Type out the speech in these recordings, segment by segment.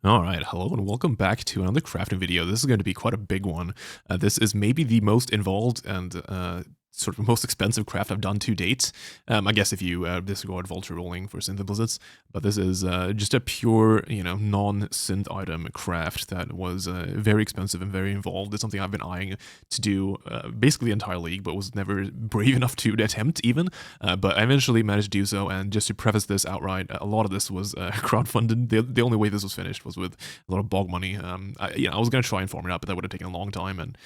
Alright, hello and welcome back to another crafting video. This is going to be quite a big one. This is maybe the most involved and sort of most expensive craft I've done to date. I guess if you disregard vulture rolling for synth implicits, but this is just a pure, non-synth item craft that was very expensive and very involved. It's something I've been eyeing to do basically the entire league, but was never brave enough to attempt even. But I eventually managed to do so, and just to preface this outright, a lot of this was crowdfunded. The only way this was finished was with a lot of bog money. I was going to try and farm it up, but that would have taken a long time, and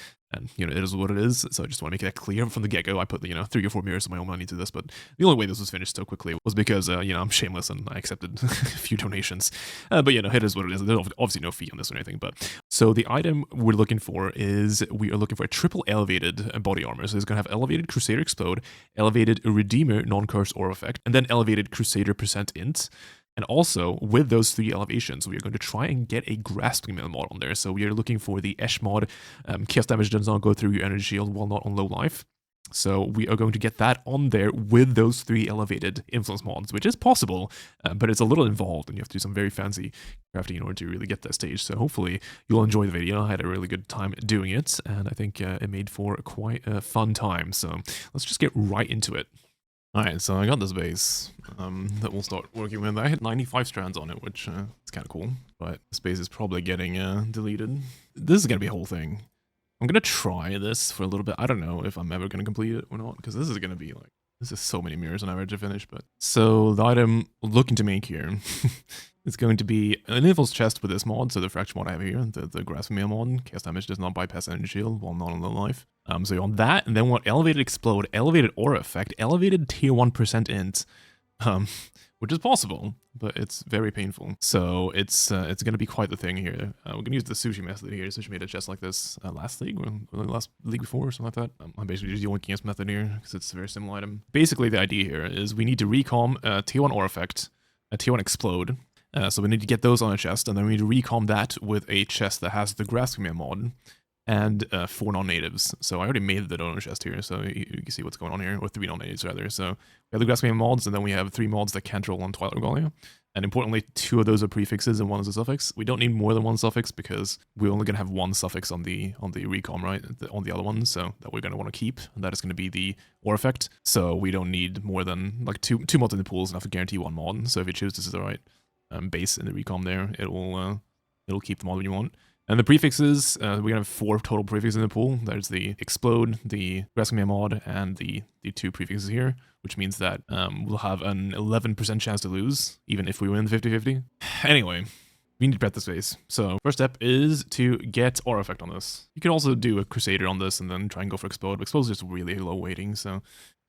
it is what it is. So I just want to make that clear from the get-go. I put 3 or 4 mirrors of my own money to this, but the only way this was finished so quickly was because I'm shameless and I accepted a few donations. But it is what it is. There's obviously no fee on this or anything. But so the item we're looking for is we are looking for a triple elevated body armor. So it's going to have elevated Crusader Explode, elevated Redeemer non-curse aura effect, and then elevated Crusader percent int. And also, with those 3 elevations, we are going to try and get a Grasping Mill mod on there. So we are looking for the Esh mod. Chaos damage does not go through your energy shield while not on low life. So we are going to get that on there with those 3 elevated influence mods, which is possible, but it's a little involved, and you have to do some very fancy crafting in order to really get that stage. So hopefully you'll enjoy the video. I had a really good time doing it, and I think it made for quite a fun time. So let's just get right into it. Alright, so I got this base that we'll start working with. I hit 95 strands on it, which is kind of cool, but this base is probably getting deleted. This is going to be a whole thing. I'm going to try this for a little bit. I don't know if I'm ever going to complete it or not, because this is going to be like, this is so many mirrors on average to finish. But so the item we're looking to make here is going to be an Evil's Chest with this mod, so the Fracture mod I have here, the Grasping Mill mod. Chaos damage does not bypass energy shield while not on low life. So you're on that, and then what? Elevated Explode, elevated Aura effect, elevated tier 1% int, which is possible, but it's very painful. So it's going to be quite the thing here. We're going to use the sushi method here. Sushi made a chest like this last league, or the last league before, or something like that. I'm basically just yoinking this method here, because it's a very similar item. Basically, the idea here is we need to recom tier 1 Aura effect, a tier 1 Explode. So we need to get those on a chest, and then we need to recom that with a chest that has the Grasping Mill mod, and 4 non-natives. So I already made the donor chest here, so you can see what's going on here, or 3 non-natives rather. So we have the Grasping mods, and then we have 3 mods that can't roll on Twilight Regalia. And importantly, 2 of those are prefixes and 1 is a suffix. We don't need more than 1 suffix because we're only going to have 1 suffix on the recom, right? On the other one, so that we're going to want to keep. And that is going to be the Aura effect. So we don't need more than like 2 mods in the pool is enough to guarantee 1 mod. So if you choose this is the right base in the recom there, it'll keep the mod you want. And the prefixes, we're going to have 4 total prefixes in the pool. There's the Explode, the Grasping Mill mod, and the 2 prefixes here, which means that we'll have an 11% chance to lose, even if we win 50-50. Anyway, we need to prep the space. So first step is to get Aura effect on this. You could also do a Crusader on this and then try and go for Explode. Explode is just really low weighting, so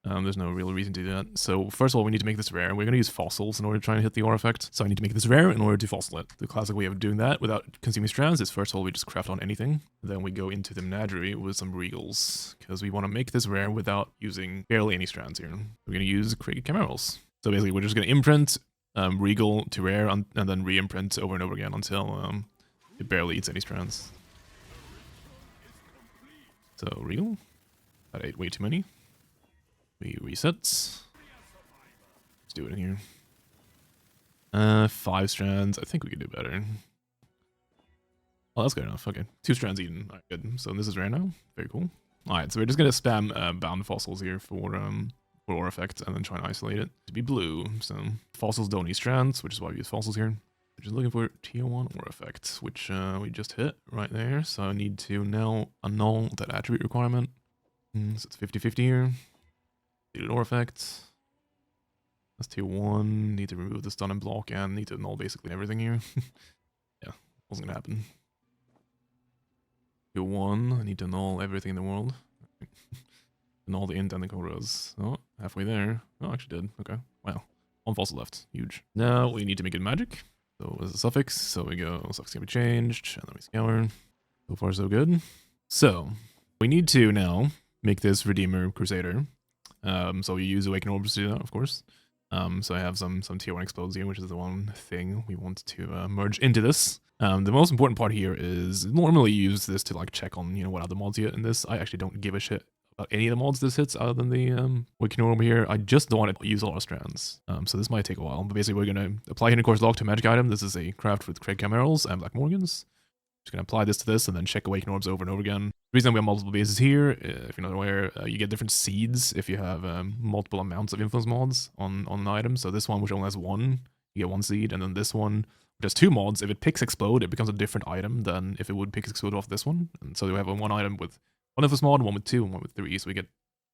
there's no real reason to do that. So first of all, we need to make this rare. We're going to use fossils in order to try and hit the Aura effect. So I need to make this rare in order to fossil it. The classic way of doing that without consuming strands is first of all, we just craft on anything. Then we go into the menagerie with some regals, because we want to make this rare without using barely any strands here. We're going to use created chimerals. So basically, we're just going to imprint regal to rare and then re-imprint over and over again until it barely eats any strands. So regal, that ate way too many. We reset. Let's do it in here. 5 strands. I think we could do better. Oh, that's good enough. Okay, 2 strands eaten. Alright, good. So this is rare now. Very cool. Alright, so we're just gonna spam bound fossils here for Aura effect, and then try and isolate it to be blue. So fossils don't need strands, which is why we use fossils here. We're just looking for tier 1 Aura effect, which we just hit right there. So I need to now annul that attribute requirement. So it's 50-50 here. Aura effect. That's tier 1. Need to remove the stun and block and need to annul basically everything here. Yeah, wasn't gonna happen. Tier 1. I need to annul everything in the world. Annul the int and the cobras. Oh, halfway there. Oh, actually did. Okay. Wow. 1 fossil left. Huge. Now we need to make it magic. So as a suffix. So we go suffix can be changed. And then we scour. So far so good. So we need to now make this Redeemer Crusader. So we use Awaken Orbs to do that, of course. So I have some tier 1 explodes here, which is the one thing we want to merge into this. The most important part here is normally use this to like check on what other mods you get in this. I actually don't give a shit any of the mods this hits other than the Waking Orb here. I just don't want to use a lot of strands. So this might take a while. But basically, we're going to apply Hidden Course Lock to a magic item. This is a craft with Craig Camerals and Black Morgans. Just going to apply this to this and then check Awaken Orbs over and over again. The reason we have multiple bases here, if you're not aware, you get different seeds if you have multiple amounts of influence mods on an item. So this one, which only has one, you get one seed. And then this one, which has two mods, if it picks Explode, it becomes a different item than if it would pick Explode off this one. And so we have one item with one influence mod, one with 2, and one with 3. So we get,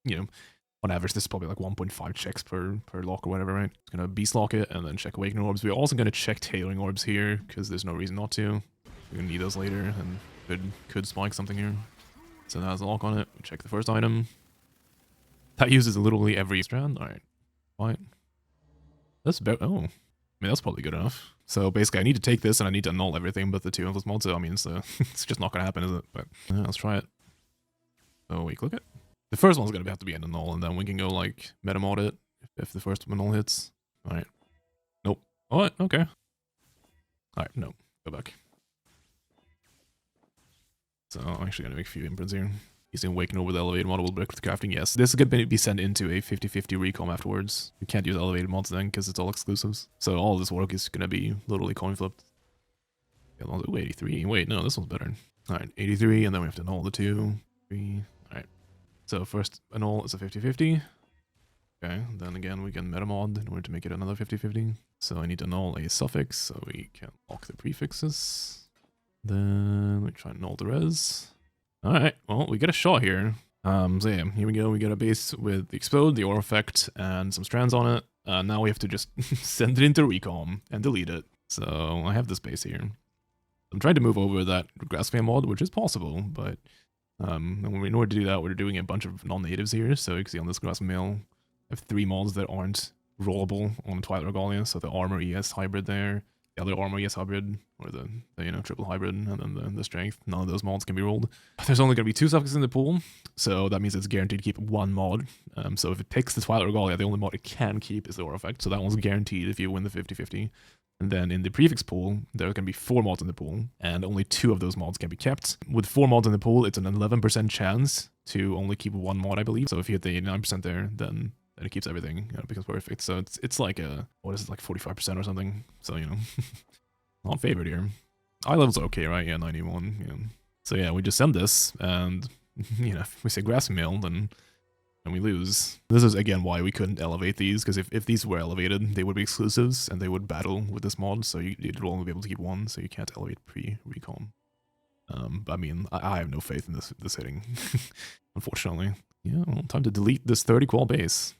you know, on average, this is probably like 1.5 checks per lock or whatever, right? It's going to beast lock it and then check Awakening Orbs. We're also going to check Tailoring Orbs here because there's no reason not to. We're going to need those later and could spike something here. So that has a lock on it. We check the first item. That uses literally every strand. All right. Fine. That's about, oh. I mean, that's probably good enough. So basically, I need to take this and I need to annul everything but the 2 influence mods. So I mean, it's just not going to happen, is it? But yeah, let's try it. So we click it. The first one's going to have to be an annul, and then we can go like meta mod it if the first annul hits. All right. Nope. What? Okay. All right. No. Go back. So I'm actually going to make a few imprints here. Using Awaken over the elevated mod will break with crafting. Yes, this is going to be sent into a 50-50 recom afterwards. You can't use elevated mods then because it's all exclusives. So all this work is going to be literally coin flipped. Ooh, 83. Wait, no, this one's better. All right, 83, and then we have to annul the 2, 3. All right. So first annul is a 50-50. Okay, then again we can meta mod in order to make it another 50-50. So I need to annul a suffix so we can lock the prefixes. Then we try and annul the res. Alright, well, we get a shot here. So yeah, here we go. We get a base with the Explode, the Aura Effect, and some strands on it. Now we have to just send it into Recom and delete it. So I have this base here. I'm trying to move over that Grassfam mod, which is possible, but in order to do that, we're doing a bunch of non-natives here. So you can see on this Grassfam, I have 3 mods that aren't rollable on Twilight Regalia. So the Armor ES hybrid there, the other Armor ES hybrid, or the triple hybrid, and then the Strength. None of those mods can be rolled. There's only going to be 2 suffixes in the pool, so that means it's guaranteed to keep 1 mod. So if it picks the Twilight Regalia, the only mod it can keep is the Aura Effect. So that one's guaranteed if you win the 50-50. And then in the prefix pool, there are going to be 4 mods in the pool, and only 2 of those mods can be kept. With 4 mods in the pool, it's an 11% chance to only keep 1 mod, I believe. So if you hit the 89% there, then it keeps everything, it becomes perfect. So it's like a, what is it, like 45% or something? So, not favored here. Eye level's okay, right? Yeah, 91. Yeah. So yeah, we just send this, and if we say grass mill, then we lose. This is again why we couldn't elevate these, because if these were elevated, they would be exclusives and they would battle with this mod. So you'd only be able to keep 1, so you can't elevate pre-recon. But I mean, I have no faith in this hitting, unfortunately. Yeah, well, time to delete this 30 qual base.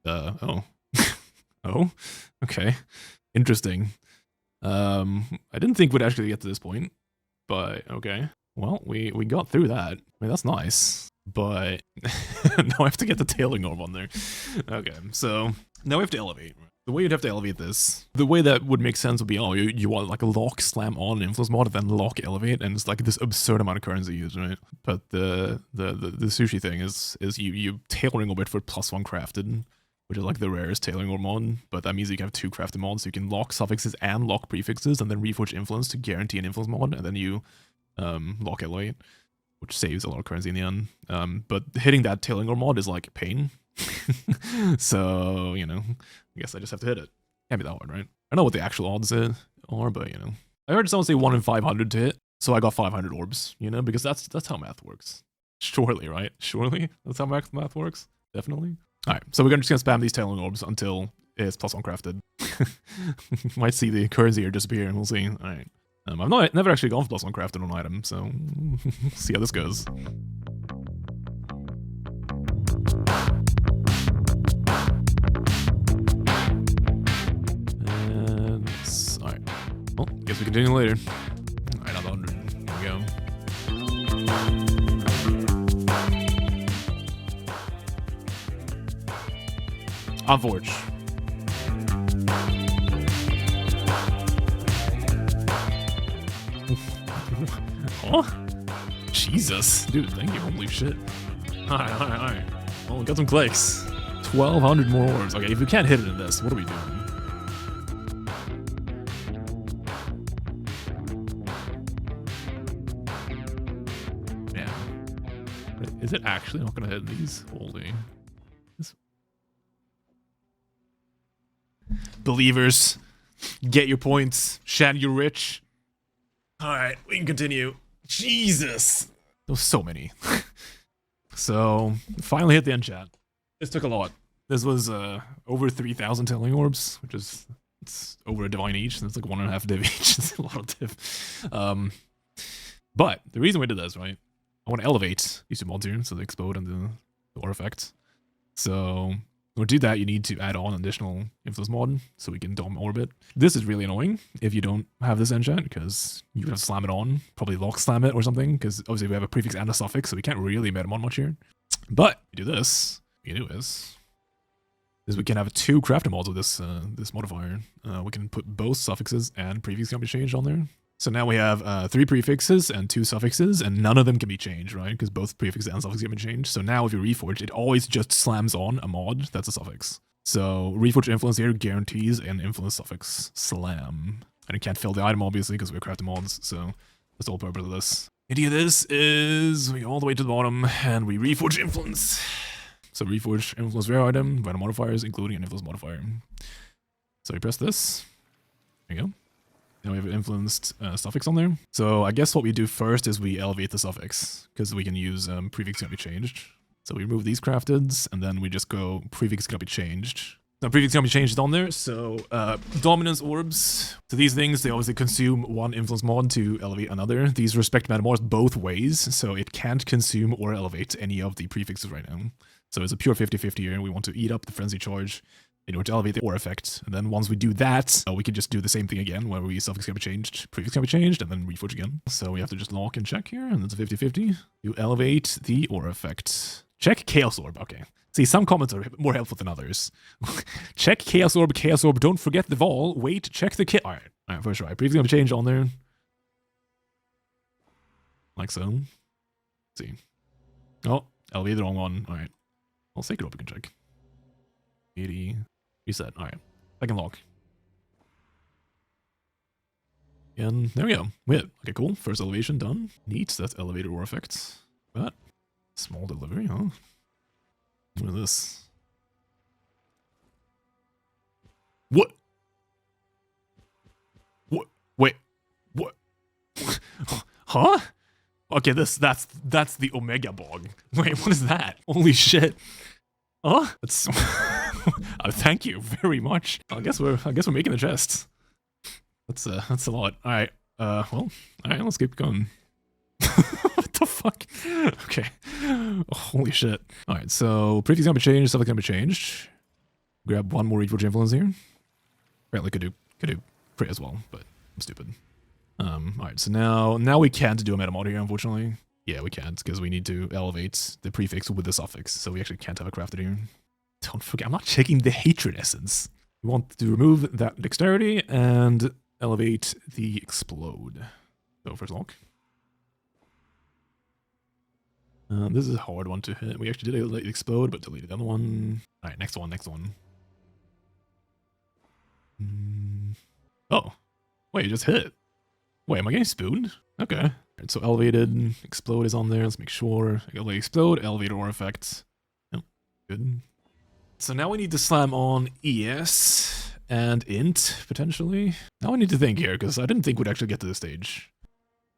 Oh. Oh, okay. Interesting. I didn't think we'd actually get to this point, but okay. Well, we got through that. I mean, that's nice, but now I have to get the Tailoring Orb on there. Okay, so now we have to elevate. The way you'd have to elevate this, the way that would make sense would be, oh, you want like a lock slam on an influence mod, and then lock elevate, and it's like this absurd amount of currency used, right? But the sushi thing is you Tailoring Orb it for +1 crafted, which is like the rarest Tailoring Orb mod, but that means you can have 2 crafted mods, so you can lock suffixes and lock prefixes, and then reforge influence to guarantee an influence mod, and then you lock elevate, which saves a lot of currency in the end. But hitting that Tailoring Orb mod is like pain. So, I guess I just have to hit it. Can't be that hard, right? I don't know what the actual odds are, but, I heard someone say 1 in 500 to hit, so I got 500 orbs, because that's how math works. Surely, right? Surely? That's how math works? Definitely. Alright, so we're just gonna spam these Tailoring Orbs until it's +1 crafted. Might see the currency here disappear, and we'll see. Alright. I've never actually gone for +1 crafted on an item, so see how this goes. And alright. Well, guess we continue later. Alright, another 100. Here we go. On Forge. Oh, Jesus, dude, thank you. Holy shit. Alright. Well, we got some clicks. 1,200 more orbs. Okay, if we can't hit it in this, what are we doing? Is it actually not gonna hit these? Holy. Believers, get your points. Shan, you're rich. Alright, we can continue. Jesus! There's so many. So, finally hit the end chat. This took a lot. This was over 3,000 tailoring orbs, which is it's over a divine each. That's like 1.5 div each. It's a lot of div. But the reason we did this, right? I want to elevate these two mods here, so they explode and the aura effect. So to do that, you need to add on an additional influence mod so we can dom orbit. This is really annoying if you don't have this enchant because you have to slam it on, probably lock slam it or something, because obviously we have a prefix and a suffix, so we can't really metamod much here. But you do this, what you do is we can have 2 crafting mods with this this modifier. We can put both suffixes and prefix can be changed on there. So now we have 3 prefixes and 2 suffixes, and none of them can be changed, right? Because both prefixes and suffixes can be changed. So now if you reforge, it always just slams on a mod that's a suffix. So reforge influence here guarantees an influence suffix slam. And it can't fill the item, obviously, because we're crafting mods, so that's the whole purpose of this. The idea of this is we go all the way to the bottom, and we reforge influence. So reforge influence rare item, random modifiers, including an influence modifier. So we press this. There you go. Now we have an influenced suffix on there. So I guess what we do first is we elevate the suffix, because we can use prefix can be changed. So we remove these crafteds, and then we just go prefix can be changed. Now prefix can be changed on there, so dominance orbs. So these things, they obviously consume one influence mod to elevate another. These respect metamorphs both ways, so it can't consume or elevate any of the prefixes right now. So it's a pure 50-50 here, and we want to eat up the frenzy charge in order to elevate the aura effect. And then once we do that, we can just do the same thing again, where we suffix can be changed, prefix can be changed, and then reforge again. So we have to just lock and check here, and it's a 50-50. You elevate the aura effect. Check Chaos Orb, okay. See, some comments are more helpful than others. Check Chaos Orb, don't forget the Vol. Wait, check the kit. Alright, first try. Prefix can be changed on there. Like so. Let's see. Oh, elevate the wrong one. Alright. I'll take it up, we can check. 80. Reset. Alright. Second lock. And there we go. We hit. Okay, cool. First elevation done. Neat. That's elevated aura effect. But small delivery, huh? What is this? What? What? Wait. What? Huh? Okay, that's the Omega Bog. Wait, what is that? Holy shit. Huh? That's thank you very much. I guess we're making the chest. That's a lot. Alright. Well, alright, let's keep going. What the fuck? Okay. Oh, holy shit. Alright, so prefix can be changed, stuff can be changed. Grab one more reforge influence here. Apparently could do crit as well, but I'm stupid. Alright, so now we can't do a meta mod here, unfortunately. Yeah, we can't, because we need to elevate the prefix with the suffix, so we actually can't have it crafted here. Don't forget, I'm not checking the hatred essence. We want to remove that dexterity and elevate the explode. So first lock. This is a hard one to hit. We actually did explode, but deleted the other one. Alright, next one. Oh. Wait, it just hit. Wait, am I getting spooned? Okay. Alright, so elevated, explode is on there. Let's make sure. Explode, elevated aura effect. Oh, good. So now we need to slam on ES and int, potentially. Now I need to think here, because I didn't think we'd actually get to this stage.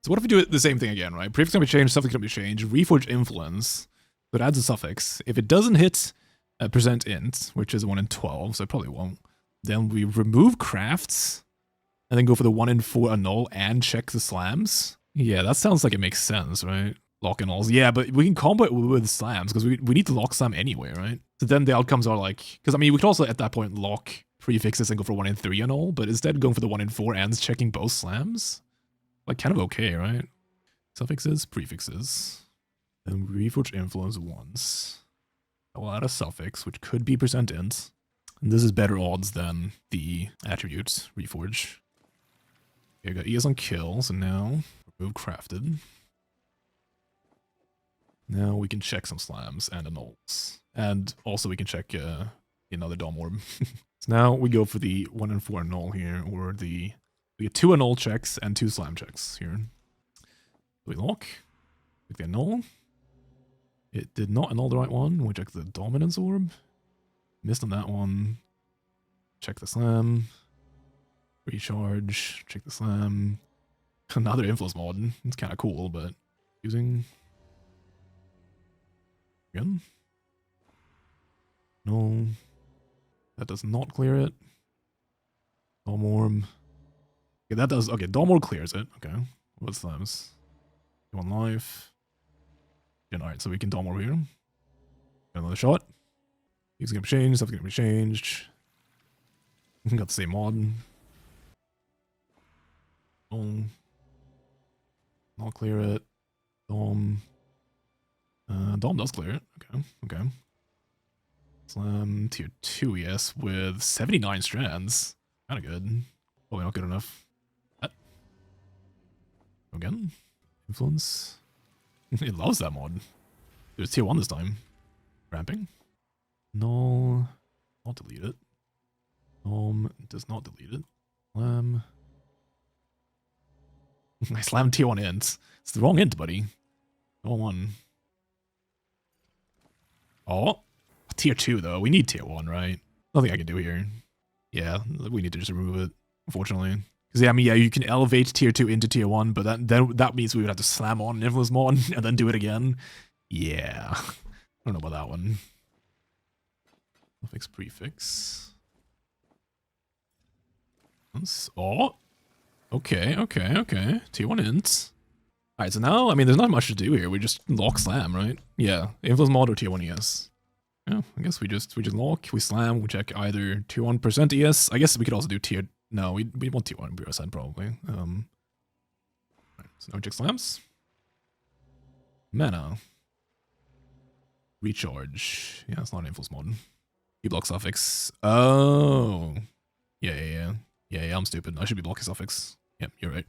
So what if we do it the same thing again, right? Prefix can be changed, suffix can be changed, reforge influence, so it adds a suffix. If it doesn't hit percent int, which is 1 in 12, so it probably won't, then we remove crafts, and then go for the 1 in 4 annul and check the slams. Yeah, that sounds like it makes sense, right? Lock and alls. Yeah, but we can combo it with slams, because we need to lock slam anyway, right? So then the outcomes are like, because I mean, we could also at that point lock prefixes and go for 1 in 3 annul, but instead going for the 1 in 4 and checking both slams. Like, kind of okay, right? Suffixes, prefixes. And reforge influence once. I will add a suffix, which could be percent int. And this is better odds than the attribute, reforge. Okay, I got ES on kill, so now remove crafted. Now we can check some slams and annuls. And also we can check another dom orb. So now we go for the 1 in 4 annul here, or the... We get 2 annul checks and 2 slam checks here. We lock. Click the annul. It did not annul the right one. We check the dominance orb. Missed on that one. Check the slam. Recharge. Check the slam. Another influence mod. It's kind of cool, but using again. No, that does not clear it. Dom orb. Okay, that does. Okay, Dom orb clears it. Okay, what slams? One life. Yeah, all right, so we can Dom orb here. Another shot. Things gonna be changed. Stuff's gonna be changed. Got the same mod. Dom. Not clear it. Dom. Dom does clear it. Okay, okay. Slam tier 2, yes, with 79 strands. Kinda good. Probably not good enough. That. Again. Influence. It loves that mod. It was tier 1 this time. Ramping. No. Not delete it. Does not delete it. Slam. I slammed tier 1 int. It's the wrong int, buddy. No one. Oh. Tier 2, though. We need tier 1, right? Nothing I can do here. Yeah, we need to just remove it, unfortunately. Because, yeah, I mean, yeah, you can elevate tier 2 into tier 1, but that means we would have to slam on an influence mod and then do it again. Yeah. I don't know about that one. Suffix prefix. Oh. Okay, okay, okay. Tier 1 int. Alright, so now, I mean, there's not much to do here. We just lock slam, right? Yeah. Influence mod or tier 1 ES. Yeah, I guess we just lock, we slam, we check either tier 1% ES. I guess we could also do tier... No, we want tier 1% probably. Right, so now we check slams. Mana. Recharge. Yeah, it's not an influence mod. Block suffix. Oh. Yeah, I'm stupid. I should be blocking suffix. Yep, you're right.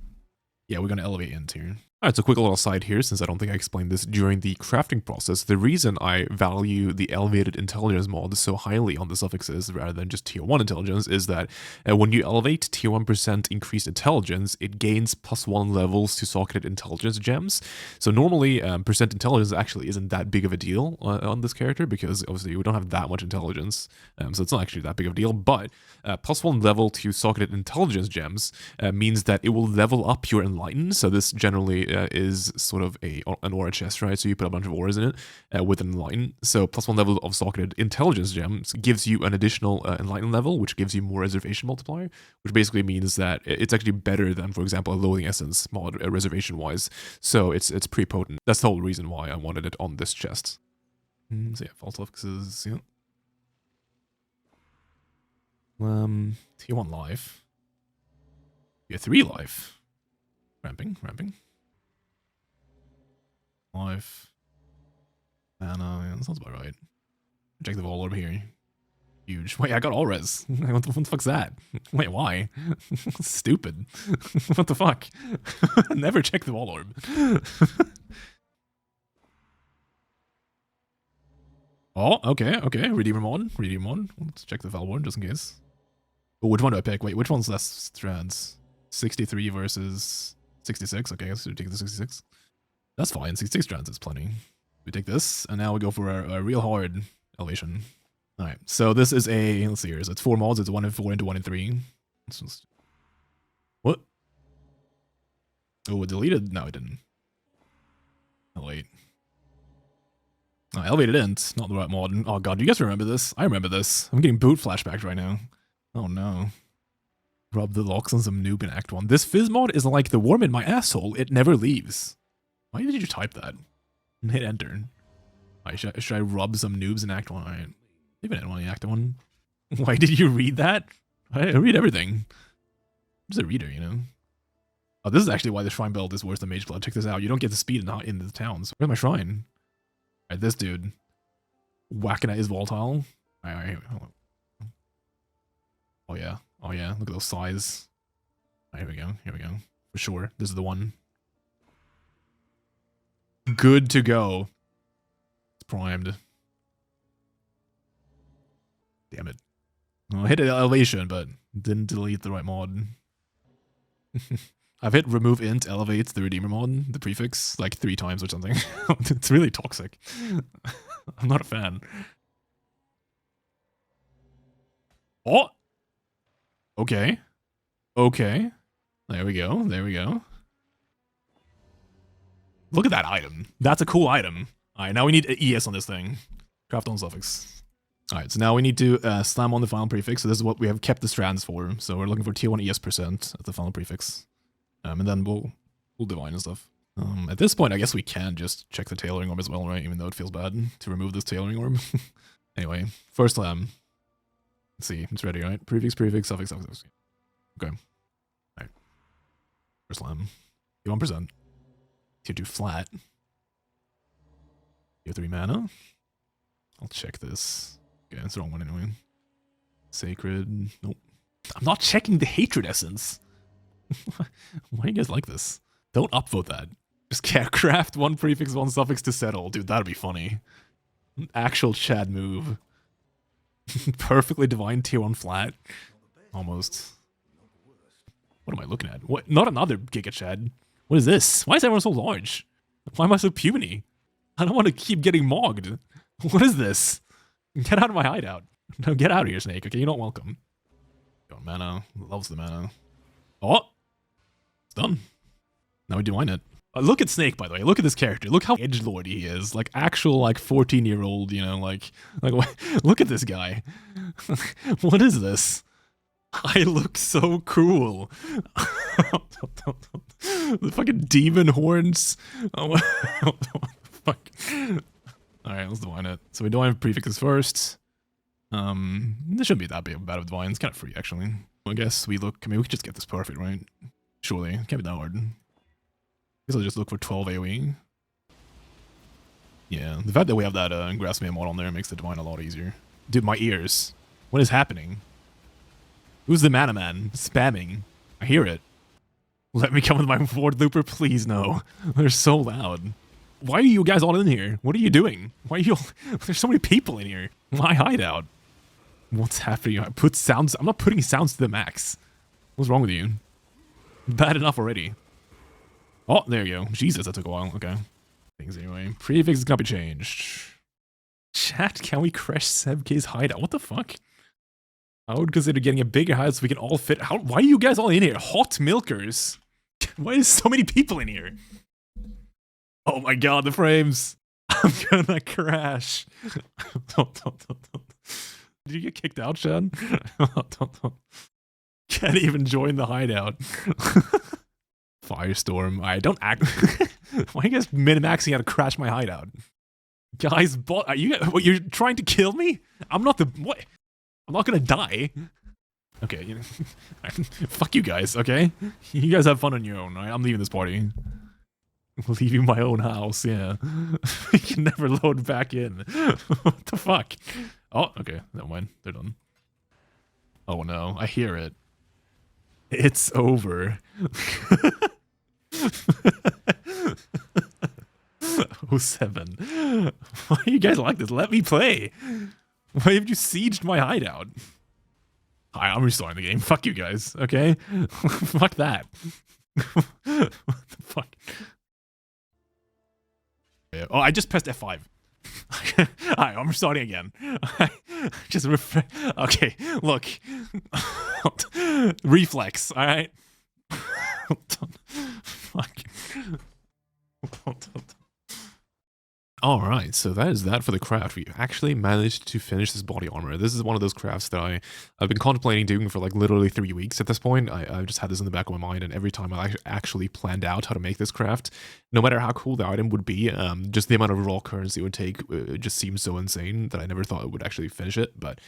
Yeah, we're gonna elevate int here. Alright, so quick little aside here, since I don't think I explained this during the crafting process. The reason I value the elevated intelligence mod so highly on the suffixes rather than just tier 1 intelligence is that when you elevate tier 1% increased intelligence, it gains +1 levels to socketed intelligence gems. So normally, percent intelligence actually isn't that big of a deal on this character because obviously we don't have that much intelligence, so it's not actually that big of a deal, but +1 level to socketed intelligence gems means that it will level up your enlighten. So this generally is sort of an aura chest, right? So you put a bunch of auras in it with an enlighten. So +1 level of socketed intelligence gems gives you an additional enlighten level, which gives you more reservation multiplier, which basically means that it's actually better than, for example, a loathing essence mod reservation wise. So it's pretty potent. That's the whole reason why I wanted it on this chest. So yeah, false suffixes, yeah. Tier 1 life. Tier 3 life. Ramping. Life. Yeah, that sounds about right. Check the Vol Orb here. Huge. Wait, I got all res. What the fuck's that? Wait, why? Stupid. What the fuck? Never check the Vol Orb. Oh, okay. Redeemer mod. Let's check the Valborn just in case. Oh, which one do I pick? Wait, which one's less strands? 63 versus 66. Okay, let's take the 66. That's fine. 66 strands is plenty. We take this, and now we go for a real hard elevation. Alright, so this is a... Let's see here. So it's 4 mods. It's 1 in 4 into 1 in 3. What? Oh, it deleted? No, it didn't. Oh, wait. Oh, elevated int. Not the right mod. Oh, God. Do you guys remember this? I remember this. I'm getting boot flashbacks right now. Oh, no. Rub the locks on some noob in Act 1. This fizz mod is like the worm in my asshole. It never leaves. Why did you type that? Hit enter. Right, should I rub some noobs in Act 1? Alright. Leave it in one in Act 1. Why did you read that? I read everything. I'm just a reader, you know? Oh, this is actually why the shrine belt is worse than mage blood. Check this out. You don't get the speed in the towns. Where's my shrine? Alright, this dude. Whacking at his volatile. Alright, hold on. Oh yeah, look at those size. Right, here we go. For sure, this is the one. Good to go. It's primed. Damn it. Well, I hit an elevation, but didn't delete the right mod. I've hit remove int elevates the redeemer mod, the prefix, like 3 times or something. It's really toxic. I'm not a fan. Oh! Okay. Okay. There we go. There we go. Look at that item. That's a cool item. Alright, now we need ES on this thing. Craft on suffix. Alright, so now we need to slam on the final prefix. So this is what we have kept the strands for. So we're looking for tier 1 ES% at the final prefix. And then we'll divine and stuff. At this point, I guess we can just check the tailoring orb as well, right? Even though it feels bad to remove this tailoring orb. Anyway, first slam. Let's see, it's ready, right? Prefix, prefix, suffix, suffix. Okay. Alright. First slam. 1%. Tier 2 flat. Tier 3 mana. I'll check this. Okay, that's the wrong one anyway. Sacred. Nope. I'm not checking the hatred essence. Why do you guys like this? Don't upvote that. Just craft 1 prefix, 1 suffix to settle. Dude, that'd be funny. Actual Chad move. Perfectly divine tier 1 flat. Almost. What am I looking at? What? Not another Giga Chad. What is this? Why is everyone so large? Why am I so puny? I don't want to keep getting mogged. What is this? Get out of my hideout. No, get out of here, Snake. Okay, you're not welcome. Go mana. Loves the mana. Oh! It's done. Now we divine it. Look at Snake, by the way. Look at this character. Look how edgelordy he is. Like, actual, like, 14-year-old, you know, like look at this guy. What is this? I look so cool. The fucking demon horns. Oh, what the fuck? Alright, let's divine it. So we divine prefixes first. This shouldn't be that bad of divine. It's kind of free, actually. I guess we look... I mean, we could just get this perfect, right? Surely. It can't be that hard. I guess I'll just look for 12 AoE. Yeah, the fact that we have that Grassman mod on there makes the divine a lot easier. Dude, my ears. What is happening? Who's the mana man? Spamming. I hear it. Let me come with my Ford Looper, please no. They're so loud. Why are you guys all in here? What are you doing? Why are you all... There's so many people in here. My hideout. What's happening? I put sounds... I'm not putting sounds to the max. What's wrong with you? Bad enough already. Oh, there you go. Jesus, that took a while. Okay. Things anyway. Prefix cannot be changed. Chat, can we crash SebK's hideout? What the fuck? I would consider getting a bigger house so we can all fit. Why are you guys all in here? Hot milkers. Why is so many people in here? Oh my god, the frames. I'm gonna crash. Did you get kicked out, Shan? Can't even join the hideout. Firestorm. I don't act. Why are you guys min-maxing how to crash my hideout? Guys, are you? What, you're trying to kill me? I'm not the. What? I'm not gonna die. Okay, you know, fuck you guys, okay? You guys have fun on your own, right? I'm leaving this party. I'm leaving my own house, yeah. We can never load back in. What the fuck? Oh, okay, never mind. They're done. Oh no, I hear it. It's over. 07. Why are you guys like this? Let me play. Why have you sieged my hideout? Hi, I'm restarting the game. Fuck you guys, okay? Fuck that. What the fuck? Oh, I just pressed F5. Alright, I'm restarting again. Just okay, look. Reflex, alright? Fuck. Alright, so that is that for the craft. We actually managed to finish this body armor. This is one of those crafts that I've been contemplating doing for like literally 3 weeks at this point. I've just had this in the back of my mind, and every time I actually planned out how to make this craft, no matter how cool the item would be, just the amount of raw currency it would take, it just seems so insane that I never thought it would actually finish it. But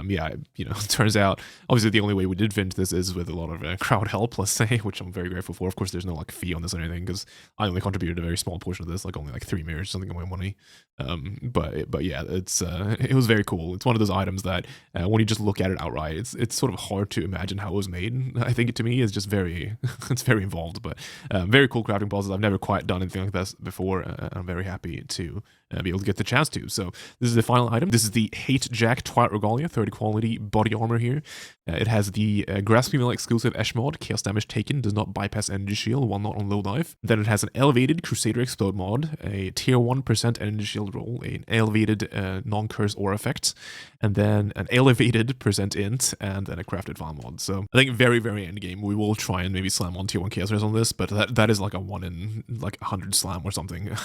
yeah, you know, it turns out, obviously the only way we did finish this is with a lot of crowd help, let's say, which I'm very grateful for. Of course, there's no like fee on this or anything, because I only contributed a very small portion of this, like only like 3 mirrors, something of my money. But yeah, it was very cool. It's one of those items that when you just look at it outright, it's sort of hard to imagine how it was made. I think it, to me, is just very, it's very involved, but very cool crafting process. I've never quite done anything like this before. I'm very happy to be able to get the chance to. So this is the final item. This is the Hate Jack Twilight Regalia. 30 quality body armor here. It has the Grasping Mill exclusive Esh mod, chaos damage taken, does not bypass energy shield while not on low life. Then it has an elevated Crusader explode mod, a tier 1% energy shield roll, an elevated non-curse aura effect, and then an elevated percent int, and then a crafted file mod. So I think very, very end game. We will try and maybe slam on tier 1 chaos rares on this, but that is like a 1 in like 100 slam or something.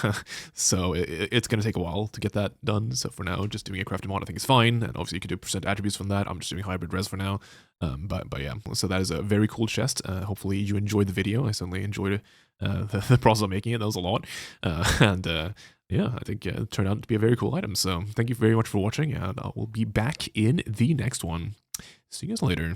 So it's going to take a while to get that done. So for now, just doing a crafted mod I think is fine. And obviously you can do percent attributes from that. I'm just doing hybrid res for now. But yeah, so that is a very cool chest. Hopefully you enjoyed the video. I certainly enjoyed the process of making it. That was a lot. Yeah, I think it turned out to be a very cool item. So thank you very much for watching, and I will be back in the next one. See you guys later.